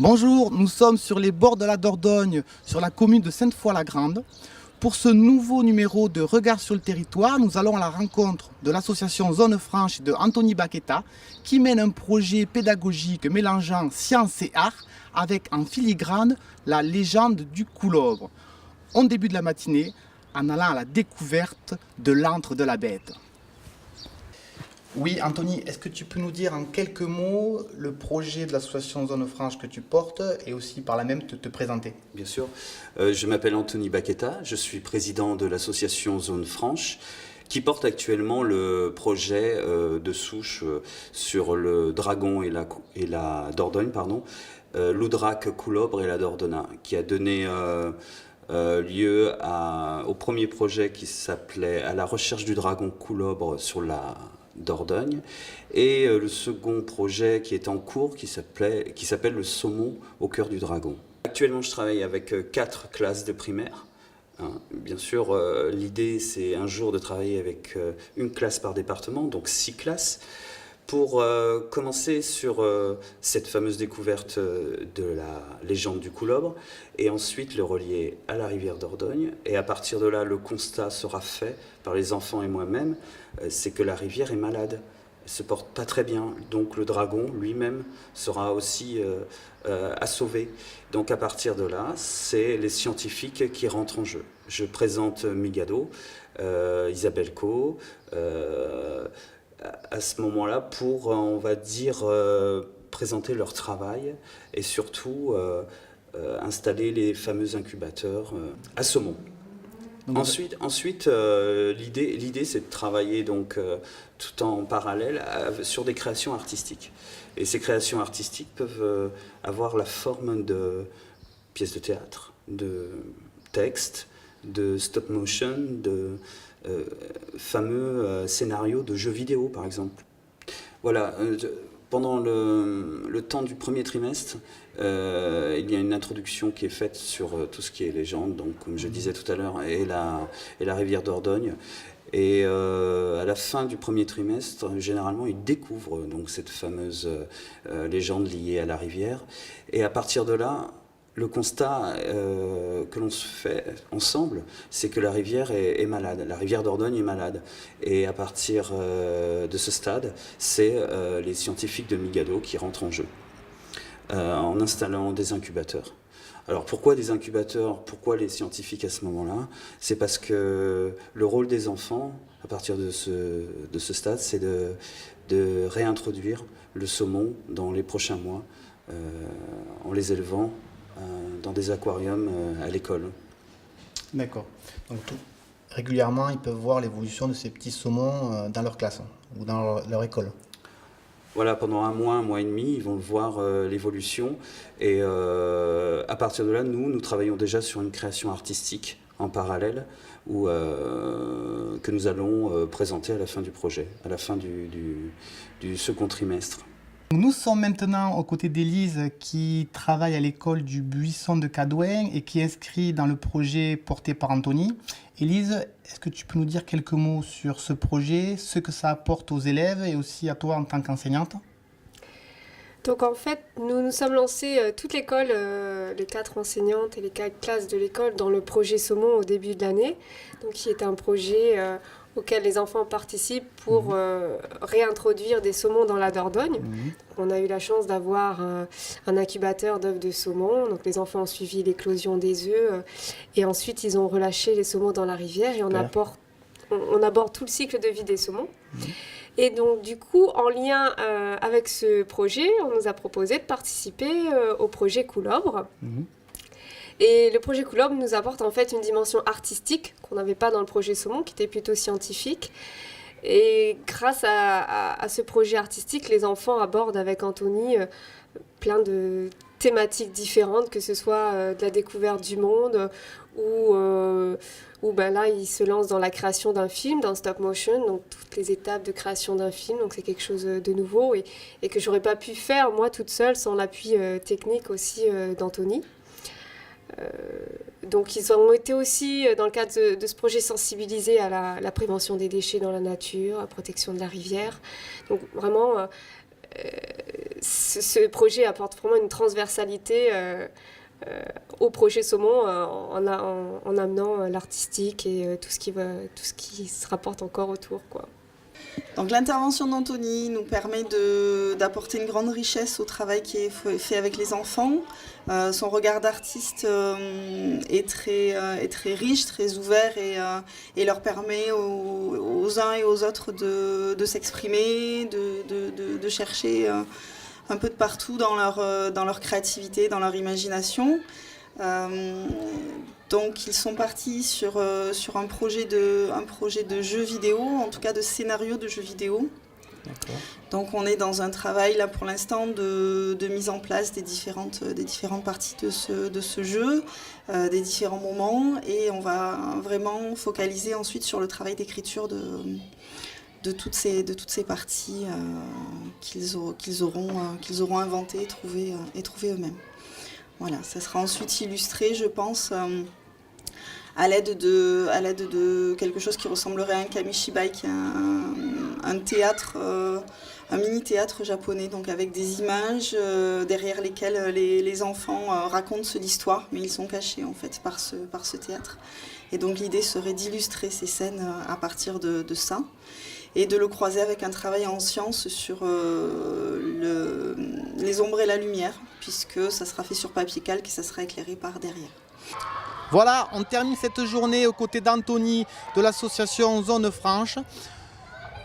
Bonjour, nous sommes sur les bords de la Dordogne, sur la commune de Sainte-Foy-la-Grande. Pour ce nouveau numéro de Regard sur le territoire, nous allons à la rencontre de l'association Zone Franche de Anthony Baqueta qui mène un projet pédagogique mélangeant science et art avec en filigrane la légende du coulobre. On débute la matinée en allant à la découverte de l'antre de la bête. Oui, Anthony, est-ce que tu peux nous dire en quelques mots le projet de l'association Zone Franche que tu portes et aussi par là même te présenter? Bien sûr. Je m'appelle Anthony Baqueta, je suis président de l'association Zone Franche qui porte actuellement le projet de souche sur le dragon et la Dordogne, l'Oudrac Coulobre et la Dordona, qui a donné lieu au premier projet qui s'appelait À la recherche du dragon Coulobre sur la Dordogne, et le second projet qui est en cours qui s'appelle le saumon au cœur du dragon. Actuellement, je travaille avec 4 classes de primaire. Bien sûr, l'idée c'est un jour de travailler avec une classe par département, donc 6 classes, pour commencer sur cette fameuse découverte de la légende du coulobre, et ensuite le relier à la rivière Dordogne. Et à partir de là, le constat sera fait par les enfants et moi-même, c'est que la rivière est malade, elle se porte pas très bien, donc le dragon lui-même sera aussi à sauver. Donc à partir de là, c'est les scientifiques qui rentrent en jeu. Je présente Migado, Isabelle Co, à ce moment-là pour, on va dire, présenter leur travail et surtout installer les fameux incubateurs à saumon. Ensuite, l'idée c'est de travailler donc tout en parallèle sur des créations artistiques. Et ces créations artistiques peuvent avoir la forme de pièces de théâtre, de textes, de stop motion, de fameux scénarios de jeux vidéo par exemple. Voilà, pendant le temps du premier trimestre, il y a une introduction qui est faite sur tout ce qui est légende, donc comme je disais tout à l'heure, et la rivière Dordogne. Et à la fin du premier trimestre, généralement, ils découvrent donc cette fameuse légende liée à la rivière. Et à partir de là, le constat que l'on se fait ensemble, c'est que la rivière est malade, la rivière Dordogne est malade. Et à partir de ce stade, c'est les scientifiques de Migado qui rentrent en jeu, en installant des incubateurs. Alors pourquoi des incubateurs? Pourquoi les scientifiques à ce moment-là? C'est parce que le rôle des enfants, à partir de ce stade, c'est de réintroduire le saumon dans les prochains mois, en les élevant dans des aquariums à l'école. D'accord. Donc régulièrement, ils peuvent voir l'évolution de ces petits saumons dans leur classe ou dans leur école. Voilà, pendant un mois et demi, ils vont voir l'évolution. Et à partir de là, nous travaillons déjà sur une création artistique en parallèle que nous allons présenter à la fin du projet, à la fin du second trimestre. Nous sommes maintenant aux côtés d'Élise qui travaille à l'école du Buisson de Cadouin et qui est inscrite dans le projet porté par Anthony. Élise, est-ce que tu peux nous dire quelques mots sur ce projet, ce que ça apporte aux élèves et aussi à toi en tant qu'enseignante? Donc en fait, nous nous sommes lancés toute l'école, les 4 enseignantes et les 4 classes de l'école dans le projet Saumon au début de l'année, donc qui est un projet auquel les enfants participent pour réintroduire des saumons dans la Dordogne. On a eu la chance d'avoir un incubateur d'œufs de saumon, donc les enfants ont suivi l'éclosion des œufs et ensuite ils ont relâché les saumons dans la rivière et on aborde tout le cycle de vie des saumons. Et donc, du coup, en lien avec ce projet, on nous a proposé de participer au projet Coulobre. Et le projet Coulobre nous apporte en fait une dimension artistique qu'on n'avait pas dans le projet Saumon, qui était plutôt scientifique. Et grâce à ce projet artistique, les enfants abordent avec Anthony plein de thématiques différentes, que ce soit de la découverte du monde ou là, ils se lancent dans la création d'un film, d'un stop motion, donc toutes les étapes de création d'un film. Donc c'est quelque chose de nouveau et que j'aurais pas pu faire moi toute seule sans l'appui technique aussi d'Anthony. Donc ils ont été aussi, dans le cadre de ce projet, sensibilisés à la prévention des déchets dans la nature, à la protection de la rivière. Donc vraiment, ce projet apporte vraiment une transversalité au projet Saumon en amenant l'artistique et tout ce qui se rapporte encore autour, quoi. Donc l'intervention d'Anthony nous permet d'apporter une grande richesse au travail qui est fait avec les enfants. Son regard d'artiste est très riche, très ouvert et leur permet aux uns et aux autres de s'exprimer, de chercher un peu de partout dans leur créativité, dans leur imagination. Donc ils sont partis sur un projet de jeu vidéo, en tout cas de scénario de jeu vidéo. D'accord. Donc on est dans un travail là pour l'instant de mise en place des différentes parties de ce jeu, des différents moments, et on va vraiment focaliser ensuite sur le travail d'écriture de toutes ces parties qu'ils auront inventées et trouvées eux-mêmes. Voilà, ça sera ensuite illustré, je pense, à l'aide de quelque chose qui ressemblerait à un kamishibai, qui est un théâtre, un mini-théâtre japonais, donc avec des images derrière lesquelles les enfants racontent l'histoire, mais ils sont cachés en fait par ce théâtre. Et donc l'idée serait d'illustrer ces scènes à partir de ça, et de le croiser avec un travail en sciences sur les ombres et la lumière, puisque ça sera fait sur papier calque et ça sera éclairé par derrière. Voilà, on termine cette journée aux côtés d'Anthony de l'association Zone Franche.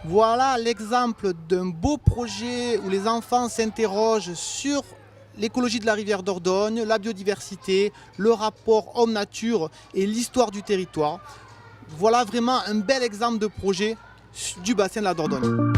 Voilà l'exemple d'un beau projet où les enfants s'interrogent sur l'écologie de la rivière Dordogne, la biodiversité, le rapport homme-nature et l'histoire du territoire. Voilà vraiment un bel exemple de projet du bassin de la Dordogne.